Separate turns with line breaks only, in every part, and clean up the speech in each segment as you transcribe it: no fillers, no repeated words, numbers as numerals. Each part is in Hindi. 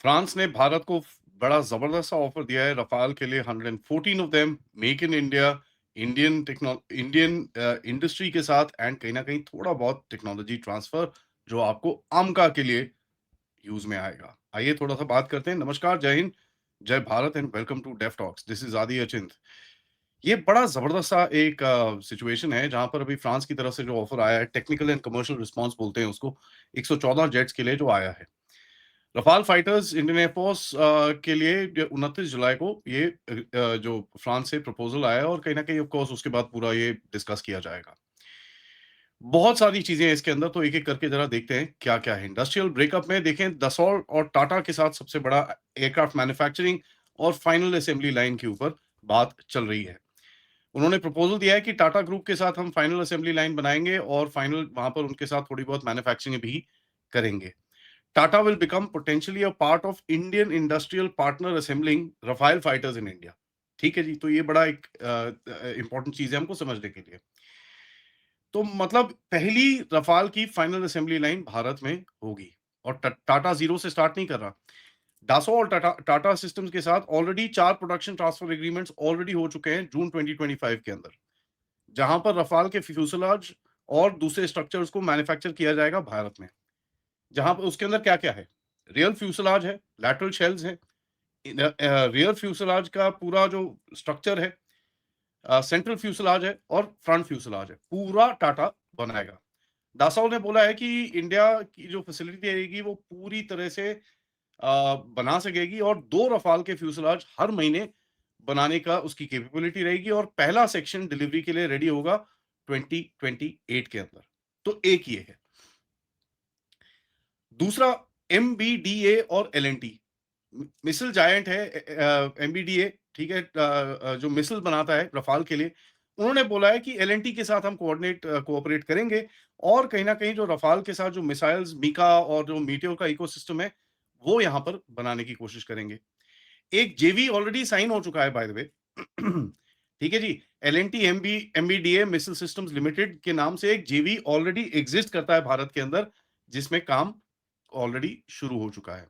फ्रांस ने भारत को बड़ा जबरदस्त सा ऑफर दिया है रफाल के लिए। 114 of them make in India, Indian industry के साथ, एंड कहीं ना कहीं थोड़ा बहुत टेक्नोलॉजी ट्रांसफर जो आपको आमका के लिए यूज में आएगा। आइए थोड़ा सा बात करते हैं। नमस्कार, जय हिंद, जय Bharat and welcome to Deaf Talks. This is Adi Achint. ये बड़ा जबरदस्त सा एक सिचुएशन है जहां पर अभी फ्रांस की तरफ से जो ऑफर आया है, टेक्निकल एंड कमर्शियल रिस्पांस बोलते हैं उसको, 114 जेट्स के लिए जो आया है। रफाल फाइटर्स इंडियन एयरफोर्स के लिए 29 जुलाई को ये जो फ्रांस से प्रपोजल आया है, और कहीं ना कहीं ऑफ कोर्स उसके बाद पूरा ये डिस्कस किया जाएगा। बहुत सारी चीजें हैं इसके अंदर, तो एक एक करके जरा देखते हैं क्या क्या है। इंडस्ट्रियल ब्रेकअप में देखें, दसौर और टाटा के साथ सबसे बड़ा एयरक्राफ्ट मैन्युफैक्चरिंग और फाइनल असेंबली लाइन के ऊपर बात चल रही है। उन्होंने प्रपोजल दिया है कि टाटा ग्रुप के साथ हम फाइनल असेंबली लाइन बनाएंगे और फाइनल वहां पर उनके साथ थोड़ी बहुत मैन्युफैक्चरिंग भी करेंगे। Tata will become potentially a part of Indian industrial partner assembling Rafale fighters in India। ठीक है जी, तो ये बड़ा एक इंपॉर्टेंट चीज है हमको समझने के लिए। तो मतलब पहली रफाल की फाइनल असेंबली लाइन भारत में होगी, और टाटा जीरो से स्टार्ट नहीं कर रहा। डासो और टाटा टाटा सिस्टम्स के साथ already 4 production transfer agreements already हो चुके हैं जून 2025 के अंदर, जहां पर रफाल के फ्यूसलाज और दूसरे स्ट्रक्चर्स को मैन्युफैक्चर किया जाएगा भारत में। जहां पर उसके अंदर क्या क्या है, रियल फ्यूसलाज है, लैटरल शेल्स है, रियर फ्यूसलाज का पूरा जो स्ट्रक्चर है, सेंट्रल फ्यूसलाज है और फ्रंट फ्यूसलाज है, पूरा टाटा बनाएगा। दासाओ ने बोला है कि इंडिया की जो फैसिलिटी रहेगी वो पूरी तरह से बना सकेगी, और 2 रफाल के फ्यूसलाज हर महीने बनाने का उसकी कैपेबिलिटी रहेगी, और पहला सेक्शन डिलीवरी के लिए रेडी होगा 2028 के अंदर। तो एक ये है। दूसरा, एमबीडीए और एलएनटी मिसिल जायंट है। एमबीडीए, ठीक है, जो मिसिल बनाता है रफाल के लिए, उन्होंने बोला है कि एलएनटी के साथ हम कोऑपरेट करेंगे, और कहीं ना कहीं जो रफाल के साथ जो मिसाइल्स मीका और जो मीटियोर का इकोसिस्टम है वो यहां पर बनाने की कोशिश करेंगे। एक जेवी ऑलरेडी साइन हो चुका है बाय द वे। ठीक है जी। LNT MBDA missile systems limited के नाम से एक जेवी ऑलरेडी एग्जिस्ट करता है भारत के अंदर, जिसमें काम ऑलरेडी शुरू हो चुका है।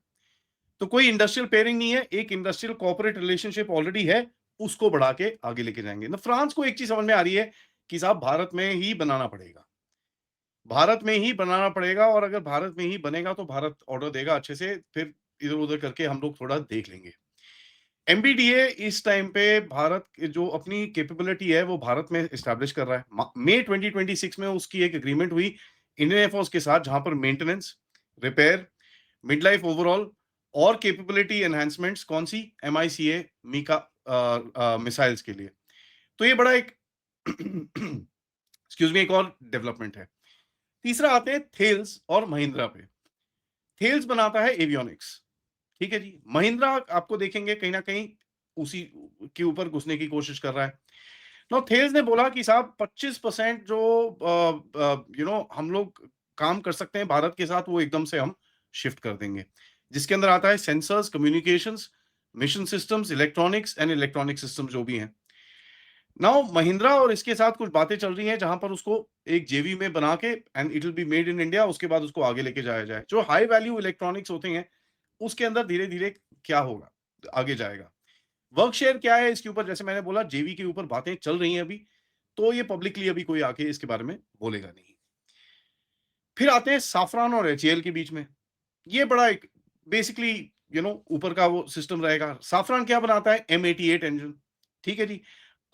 तो कोई इंडस्ट्रियल पेयरिंग नहीं है, एक इंडस्ट्रियल कॉर्पोरेट रिलेशनशिप ऑलरेडी है, उसको बढ़ा के आगे लेके जाएंगे ना। फ्रांस को एक चीज समझ में आ रही है कि साहब भारत में ही बनाना पड़ेगा, भारत में ही बनाना पड़ेगा, और अगर भारत में ही बनेगा तो भारत ऑर्डर देगा अच्छे से, फिर इधर उधर करके हम लोग थोड़ा देख लेंगे। एमबीडीए इस टाइम पे भारत जो अपनी कैपेबिलिटी है वो भारत में एस्टैब्लिश कर रहा है। मई 2026 में उसकी एक एग्रीमेंट हुई इंडियन एयरफोर्स के साथ, जहां पर maintenance, repair, mid life overall और कैपेबिलिटी एनहांसमेंट्स कौन सी, एमआईसीए मीका मिसाइल्स के लिए। तो ये बड़ा एक एक्सक्यूज मी, एक और डेवलपमेंट है। तीसरा आते हैं थेल्स और महिंद्रा पे। थेल्स बनाता है एवियोनिक्स, ठीक है जी। महिंद्रा आपको देखेंगे कहीं ना कहीं उसी के ऊपर घुसने की कोशिश कर रहा है। नो, थेल्स ने बोला कि साहब 25% जो हम लोग काम कर सकते हैं भारत के साथ, वो एकदम से हम शिफ्ट कर देंगे, जिसके अंदर आता है sensors, communications, mission systems, electronics and electronic system जो भी हैं। नाउ महिंद्रा और इसके साथ कुछ बातें चल रही हैं जहां पर उसको एक जेवी में बना के and it will be made in India, उसके बाद उसको आगे लेके जाया जाए। जो हाई वैल्यू इलेक्ट्रॉनिक्स होते हैं उसके अंदर धीरे धीरे क्या होगा, आगे जाएगा। वर्क शेयर क्या है इसके ऊपर, जैसे मैंने बोला जेवी के ऊपर बातें चल रही हैं अभी, तो ये पब्लिकली अभी कोई आके इसके बारे में बोलेगा नहीं। फिर आते हैं साफरान और एचएएल के बीच में। ये बड़ा एक बेसिकली ऊपर का वो सिस्टम रहेगा। साफरान क्या बनाता है, M88 इंजन, ठीक है जी।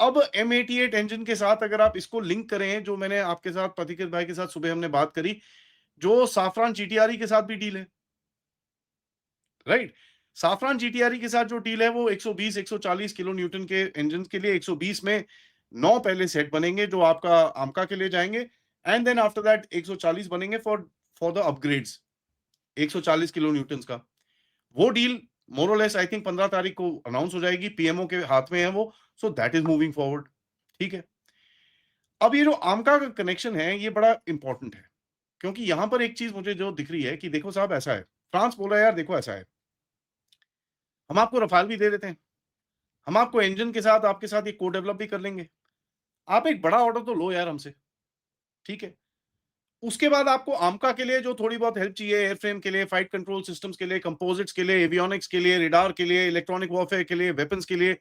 अब M88 इंजन के साथ अगर आप इसको लिंक करें, जो मैंने आपके साथ पथिकृत भाई के साथ सुबह हमने बात करी, जो साफरान जीटीआरई के साथ भी डील है, राइट। साफरान जीटीआरई के साथ जो डील है वो 120 140 किलो न्यूटन के इंजन के लिए 120 में 9 पहले सेट बनेंगे जो आपका आमका के लिए जाएंगे, एंड देन आफ्टर दैट 140 बनेंगे for for the upgrades 140 kilo Newton का। वो डील मोर और लेस आई थिंक 15 तारीख को अनाउंस हो जाएगी, पीएमओ के हाथ में है वो। So that is moving forward, ठीक है। अब ये जो आमका का कनेक्शन है ये बड़ा इंपॉर्टेंट है, क्योंकि यहां पर एक चीज मुझे जो दिख रही है कि देखो साहब ऐसा है, फ्रांस बोल रहा है यार देखो ऐसा है, हम आपको रफाल भी दे देते हैं, हम आपको इंजन के साथ आपके साथ ये को डेवलप भी कर लेंगे, आप एक बड़ा ऑर्डर तो लो यार हमसे, ठीक है। उसके बाद आपको आमका के लिए जो थोड़ी बहुत हेल्प चाहिए, एयरफ्रेम के लिए, फाइट कंट्रोल सिस्टम्स के लिए, कंपोजिट्स के लिए, एवियोनिक्स के लिए, रेडार के लिए, इलेक्ट्रॉनिक वॉरफेयर के लिए, वेपन्स के लिए,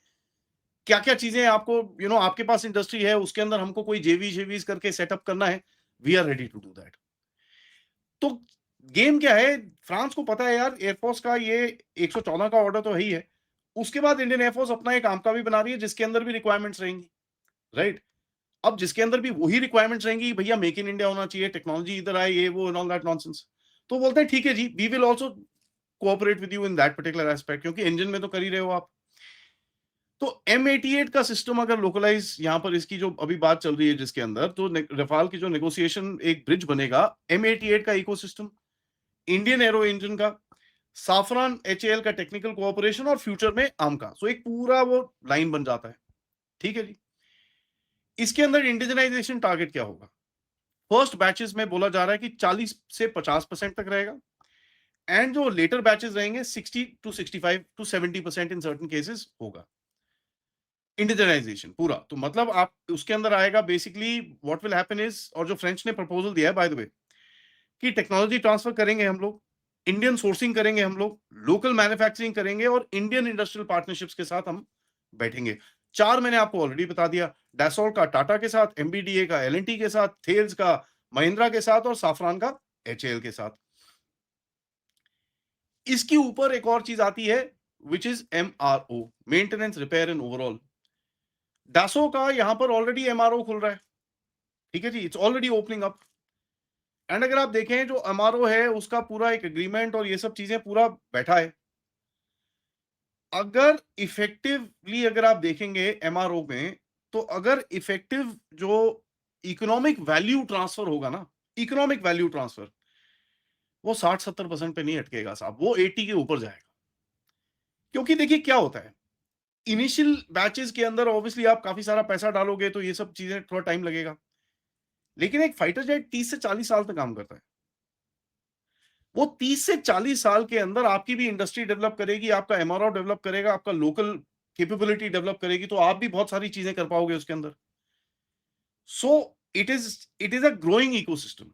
क्या-क्या चीजें आपको आपके पास इंडस्ट्री है, उसके अंदर हमको कोई जेवीज करके सेटअप करना है, we are ready to do that. तो गेम क्या है, फ्रांस को पता है यार एयरफोर्स का ये 114 का ऑर्डर तो है ही है। उसके बाद इंडियन एयरफोर्स अपना एक आमका भी बना रही है जिसके अंदर भी रिक्वायरमेंट्स रहेंगी, राइट? अब जिसके अंदर भी वही रिक्वायरमेंट्स रहेंगी, भैया मेक इन इंडिया होना चाहिए, टेक्नोलॉजी इधर आए, ये वो एंड ऑल दैट नॉनसेंस। तो बोलते हैं ठीक है जी, we will also cooperate with you in that particular aspect, क्योंकि इंजन में तो कर ही रहे हो आप। तो M88 का सिस्टम अगर लोकलाइज यहां पर इसकी जो अभी बात चल रही है जिसके अंदर, तो रफाल की जो नेगोशिएशन एक ब्रिज बनेगा, M88 का इकोसिस्टम, इंडियन एरो इंजन का, साफरान HAL का टेक्निकल कोऑपरेशन और फ्यूचर में आमका, सो एक पूरा वो लाइन बन जाता है। ठीक है जी। इसके अंदर इंडिजनाइजेशन टारगेट क्या होगा? फर्स्ट बैचेस में बोला जा रहा है कि 40 से 50% तक रहेगा, एंड जो लेटर बैचेस रहेंगे 60 to 65 to 70% in certain cases होगा इंडिजनाइजेशन पूरा। तो मतलब आप उसके अंदर आएगा basically, what will happen is, और जो फ्रेंच ने प्रपोजल दिया है बाय द वे, कि टेक्नोलॉजी ट्रांसफर करेंगे हम लोग, इंडियन सोर्सिंग करेंगे हम लोग, लोकल मैन्युफैक्चरिंग करेंगे और इंडियन इंडस्ट्रियल पार्टनरशिप्स के साथ हम बैठेंगे। चार मैंने आपको ऑलरेडी बता दिया, डैसोल का टाटा के साथ, एमबीडीए का एलएनटी के साथ, थेल्स का महिंद्रा के साथ और साफरान का एचएएल के साथ। इसके ऊपर एक और चीज आती है which is MRO, maintenance repair and overall. Dassault का यहां पर ऑलरेडी MRO खुल रहा है, ठीक है जी, it's already opening up. And अगर आप देखें जो MRO है उसका पूरा एक एग्रीमेंट और ये सब चीजें पूरा बैठा है। अगर इफेक्टिवली अगर आप देखेंगे MRO में, तो अगर इफेक्टिव जो इकोनॉमिक वैल्यू ट्रांसफर होगा ना, इकोनॉमिक वैल्यू ट्रांसफर, वो 60-70% पे नहीं अटकेगा साहब, वो 80 के ऊपर जाएगा। क्योंकि देखिए क्या होता है, इनिशियल बैचेस के अंदर ऑब्वियसली आप काफी सारा पैसा डालोगे तो ये सब चीजें थोड़ा टाइम लगेगा, लेकिन एक फाइटर जेट 30 से 40 साल तक काम करता है। वो 30 से 40 साल के अंदर आपकी भी इंडस्ट्री डेवलप करेगी, आपका MRO डेवलप करेगा, आपका लोकल कैपेबिलिटी डेवलप करेगी, तो आप भी बहुत सारी चीजें कर पाओगे उसके अंदर। So it is a growing ecosystem.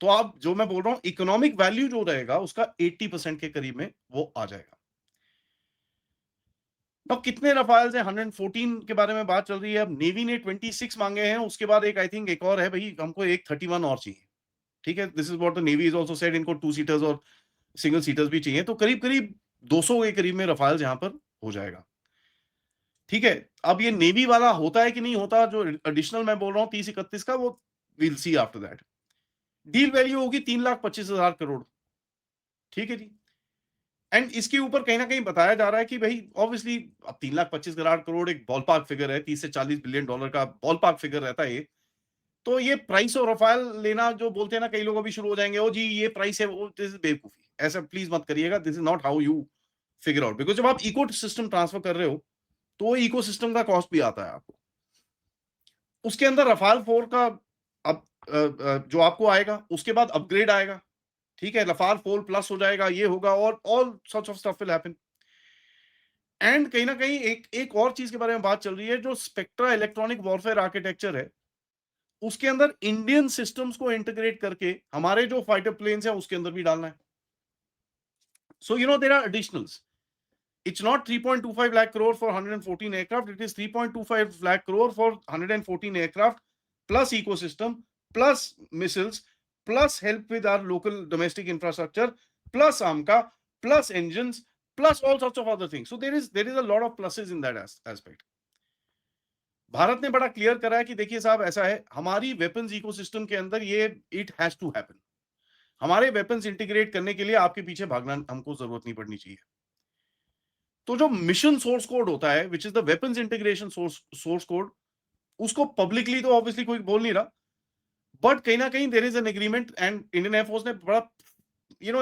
तो आप जो मैं बोल रहा हूं, इकोनॉमिक वैल्यू जो रहेगा उसका 80% के करीब में वो आ जाएगा। अब कितने रफाल्स हैं? 114 के बारे में बात चल रही है। अब नेवी ने 26 मांगे हैं, उसके बाद एक आई थिंक एक और है, भाई हमको एक 31 और चाहिए। ठीक है, this is what the navy is also said, इनको 2 सीटर्स और सिंगल सीटर्स भी चाहिए, तो करीब करीब 200 के करीब में रफाल्स यहां पर हो जाएगा। ठीक है, अब ये नेवी वाला होता है कि नहीं होता, जो एडिशनल मैं बोल रहा हूं 30-31 का, वो will see after that. Deal value होगी 3,25,000 करोड़। ठीक है जी। एंड इसके ऊपर कहीं ना कहीं बताया जा रहा है कि भाई ऑब्वियसली अब 3,25,000 करोड़ एक बॉल पार्क फिगर है, 30 से 40 बिलियन डॉलर का बॉल पार्क फिगर रहता है ये। तो ये प्राइस और रफाल लेना जो बोलते हैं ना, कई लोग अभी शुरू हो जाएंगे, ओ जी ये प्राइस है, वो दिस इज बेवकूफी, ऐसा प्लीज मत करिएगा, this is not how you figure out, because जब आप इको सिस्टम ट्रांसफर कर रहे हो तो वो इको सिस्टम का कॉस्ट भी आता है आपको। उसके अंदर रफाल 4 का अब जो आपको आएगा, उसके बाद अपग्रेड आएगा। ठीक है, रफाल 4 प्लस हो जाएगा, ये होगा, और all sorts of stuff will happen. And कहीं ना कहीं एक एक और चीज के बारे में बात चल रही है, जो स्पेक्ट्रा इलेक्ट्रॉनिक वॉरफेयर आर्किटेक्चर है, उसके अंदर इंडियन सिस्टम्स को इंटीग्रेट करके हमारे जो फाइटर प्लेन्स हैं उसके अंदर भी डालना है। So there are additionals. It's not 3.25 lakh crore for 114 aircraft. It is 3.25 lakh crore for 114 aircraft plus ecosystem plus missiles plus help with our local domestic infrastructure plus AMCA plus engines plus all sorts of other things. So there is a lot of pluses in that aspect. Bharat ने बड़ा क्लियर करा है कि देखिए साहब ऐसा है, हमारी वेपन्स इकोसिस्टम के अंदर ये इट हैज टू हैपन। हमारे वेपन्स इंटीग्रेट करने के लिए आपके पीछे भागना हमको जरूरत नहीं पड़नी चाहिए। तो जो मिशन सोर्स कोड होता है, which is the weapons integration source code, उसको पब्लिकली तो ऑब्वियसली कोई बोल नहीं रहा, बट कहीं ना कहीं there is an agreement, and Indian air force ने बड़ा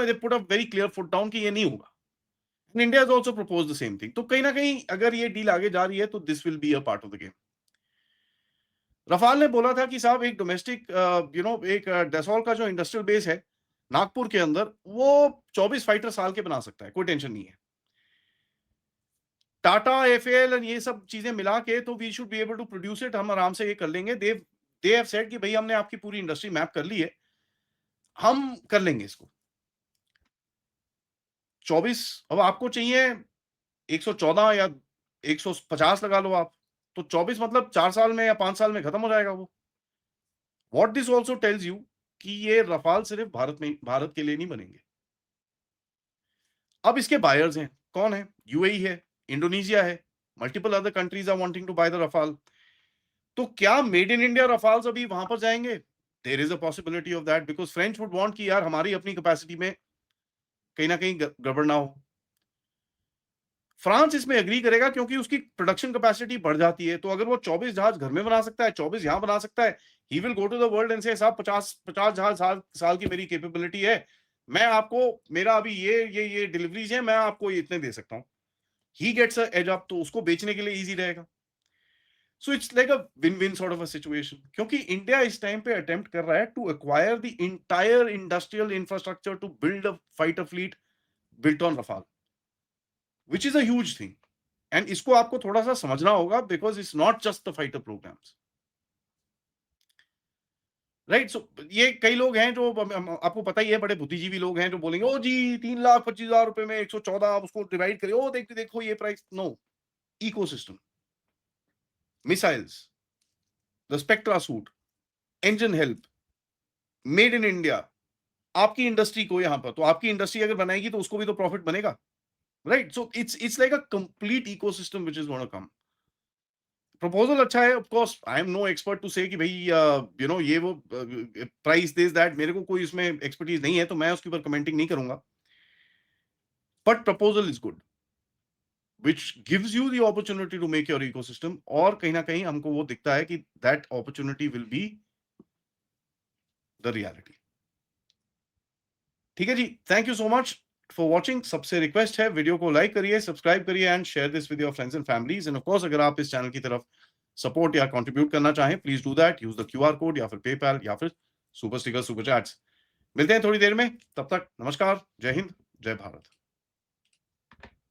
they put a very clear foot down कि ये नहीं होगा। India is also propose the same thing. तो कहीं ना कहीं अगर ये डील आगे जा रही है तो this will be a part of the game. Rafale ने बोला था कि साहब एक डोमेस्टिक एक डैसोल का जो इंडस्ट्रियल बेस है नागपुर के अंदर, वो 24 फाइटर साल के बना सकता है, कोई टेंशन नहीं है। टाटा एफएल और ये सब चीजें मिला के तो we should be able to produce it, हम आराम से ये कर लेंगे। दे हैव सेड कि भाई हमने आपकी पूरी इंडस्ट्री मैप कर ली है, हम कर लेंगे इसको। 24, अब आपको चाहिए 114 या 150 लगा लो आप, तो 24 मतलब 4 साल में या 5 साल में खत्म हो जाएगा वो। What this also tells you कि ये रफाल सिर्फ भारत के लिए नहीं बनेंगे। अब इसके बायर्स हैं, कौन है? यूएई है, इंडोनेशिया है, multiple other countries are wanting to buy the Rafale. तो क्या मेड इन इंडिया रफाल्स अभी वहां पर जाएंगे? There is a possibility of that, because French would want कि यार हमारी अपनी कैपेसिटी में कहीं ना कहीं गड़बड़ ना हो। फ्रांस इसमें एग्री करेगा क्योंकि उसकी प्रोडक्शन कैपेसिटी बढ़ जाती है। तो अगर वो 24 जहाज घर में बना सकता है, 24 यहां बना सकता है, he will go to the world end से साहब 50 जहाज साल की मेरी कैपेबिलिटी है, मैं आपको, मेरा अभी ये डिलीवरीज है, मैं आपको ये इतने दे सकता हूं। He gets a edge up, तो उसको बेचने के लिए इजी रहेगा। So it's like a win win sort of a situation, क्योंकि इंडिया इस टाइम पे अटेम्प्ट कर रहा है to acquire the entire industrial infrastructure to build a fighter fleet built on Rafale, which is a huge thing. And इसको आपको थोड़ा सा समझना होगा, because it's not just the fighter programs, right. सो ये कई लोग हैं जो आपको पता ही है, बड़े बुद्धिजीवी लोग हैं जो बोलेंगे ओ जी 3,25,000 रुपए में 114, उसको डिवाइड करिए, ओ देखो देखो ये price. No, ecosystem, missiles, the spectra suite, engine help, made in India, आपकी इंडस्ट्री को यहां पर, तो आपकी इंडस्ट्री अगर बनाएगी तो उसको भी तो प्रॉफिट बनेगा, right. So it's like a complete ecosystem which is gonna come. Proposal अच्छा है, of course I am no expert to say कि भाई यू नो ये वो प्राइस दिस दैट, मेरे को कोई इसमें एक्सपर्टीज नहीं है, तो मैं उसके ऊपर कमेंटिंग नहीं करूंगा। But proposal is good, which gives you the opportunity to make your ecosystem, और कहीं ना कहीं हमको वो दिखता है कि that opportunity will be the reality। ठीक है जी, thank you so much for watching. सबसे रिक्वेस्ट है, वीडियो को लाइक करिए, सब्सक्राइब करिए and share this with your friends and families. And of course अगर आप इस चैनल की तरफ सपोर्ट या कंट्रीब्यूट करना चाहें, please do that, use the QR code या फिर पेपैल या फिर सुपर स्टिकर, सुपर चैट्स। मिलते हैं थोड़ी देर में, तब तक नमस्कार, जय हिंद, जय भारत।